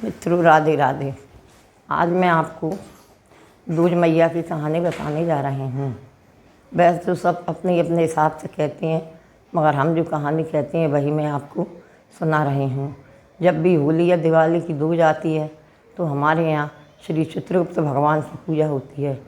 मित्रों राधे राधे। आज मैं आपको दूज मैया की कहानी बताने जा रही हूँ। वैसे तो सब अपने अपने हिसाब से कहते हैं, मगर हम जो कहानी कहते हैं वही मैं आपको सुना रही हूँ। जब भी होली या दिवाली की दूज आती है तो हमारे यहाँ श्री चित्रगुप्त भगवान की पूजा होती है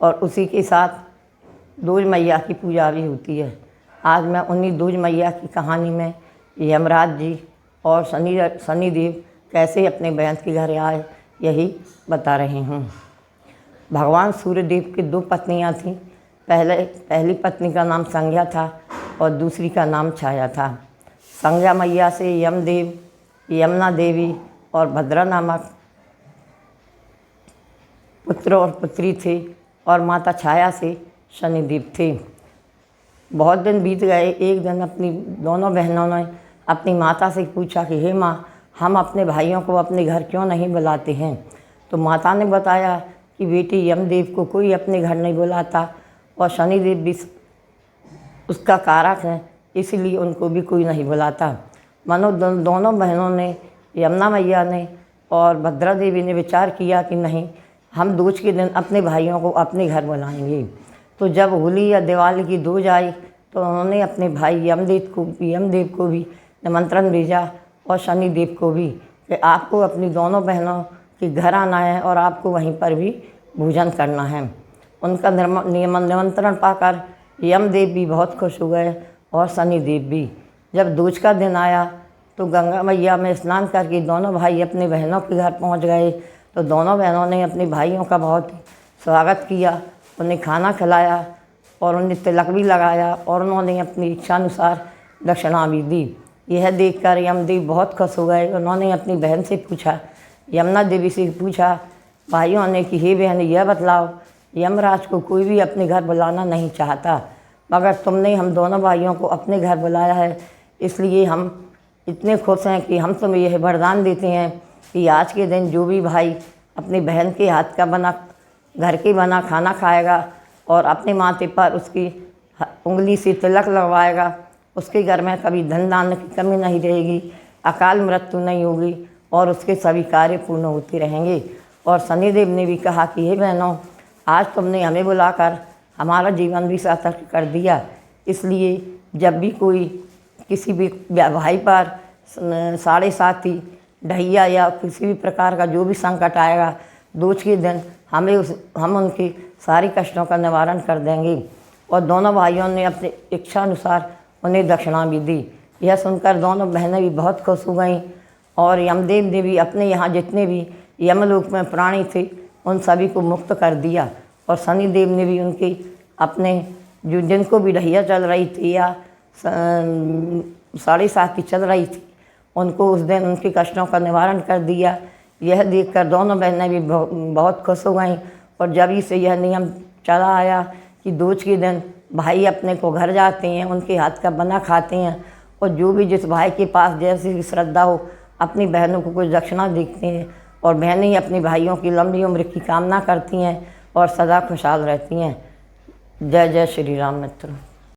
और उसी के साथ दूज मैया की पूजा भी होती है। आज मैं उन्हीं दूज मैया की कहानी में यमराज जी और शनिदेव कैसे अपने बहन के घर आए यही बता रही हूँ। भगवान सूर्यदेव की दो पत्नियाँ थीं। पहली पत्नी का नाम संज्ञा था और दूसरी का नाम छाया था। संज्ञा मैया से यमदेव, यमुना देवी और भद्रा नामक पुत्र और पुत्री थे और माता छाया से शनिदेव थे। बहुत दिन बीत गए। एक दिन अपनी दोनों बहनों ने अपनी माता से पूछा कि हे माँ, हम अपने भाइयों को अपने घर क्यों नहीं बुलाते हैं। तो माता ने बताया कि बेटी, यमदेव को कोई अपने घर नहीं बुलाता और शनिदेव भी उसका कारक है, इसलिए उनको भी कोई नहीं बुलाता। मनो दोनों बहनों ने, यमुना मैया ने और भद्रा देवी ने विचार किया कि नहीं, हम दूज के दिन अपने भाइयों को अपने घर बुलाएंगे। तो जब होली या दिवाली की दूज आई तो उन्होंने अपने भाई यमदेव को भी निमंत्रण भेजा और शनिदेव को भी कि आपको अपनी दोनों बहनों के घर आना है और आपको वहीं पर भी भोजन करना है। उनका निमंत्रण पाकर यमदेव भी बहुत खुश हो गए और शनिदेव भी। जब दूज का दिन आया तो गंगा मैया में स्नान करके दोनों भाई अपने बहनों के घर पहुंच गए। तो दोनों बहनों ने अपने भाइयों का बहुत स्वागत किया, उन्हें खाना खिलाया और उन्हें तिलक भी लगाया और उन्होंने अपनी इच्छानुसार दक्षिणा भी दी। यह देखकर यमदेव बहुत खुश हो गए। उन्होंने अपनी बहन से पूछा, यमुना देवी से पूछा भाइयों ने कि हे बहन, यह बतलाओ, यमराज को कोई भी अपने घर बुलाना नहीं चाहता, मगर तुमने हम दोनों भाइयों को अपने घर बुलाया है, इसलिए हम इतने खुश हैं कि हम तुम्हें यह वरदान देते हैं कि आज के दिन जो भी भाई अपनी बहन के हाथ का बना, घर के बना खाना खाएगा और अपने माथे पर उसकी उंगली से तिलक लगवाएगा, उसके घर में कभी धन दान की कमी नहीं रहेगी, अकाल मृत्यु नहीं होगी और उसके सभी कार्य पूर्ण होते रहेंगे। और शनिदेव ने भी कहा कि हे बहनों, आज तुमने हमें बुलाकर हमारा जीवन भी सार्थक कर दिया, इसलिए जब भी कोई किसी भी भाई पर साढ़े साथी ढैया या किसी भी प्रकार का जो भी संकट आएगा, दूज के दिन हम उनके सारे कष्टों का निवारण कर देंगे। और दोनों भाइयों ने अपनी इच्छा अनुसार उन्हें दक्षिणा भी दी। यह सुनकर दोनों बहनें भी बहुत खुश हो गईं और यमदेव ने भी अपने यहाँ जितने भी यमलोक में प्राणी थे उन सभी को मुक्त कर दिया। और शनिदेव ने भी उनके अपने जिनको भी ढैया चल रही थी या साढ़े साथी चल रही थी, उनको उस दिन उनके कष्टों का निवारण कर दिया। यह देखकर दोनों बहनें भी बहुत खुश हो गईं। और जब ही से यह नियम चला आया कि दूज के दिन भाई अपने को घर जाते हैं, उनके हाथ का बना खाते हैं और जो भी जिस भाई के पास जैसी श्रद्धा हो अपनी बहनों को कुछ दक्षिणा देखते हैं और बहनें अपने भाइयों की लंबी उम्र की कामना करती हैं और सदा खुशहाल रहती हैं। जय जय श्री राम मित्रों।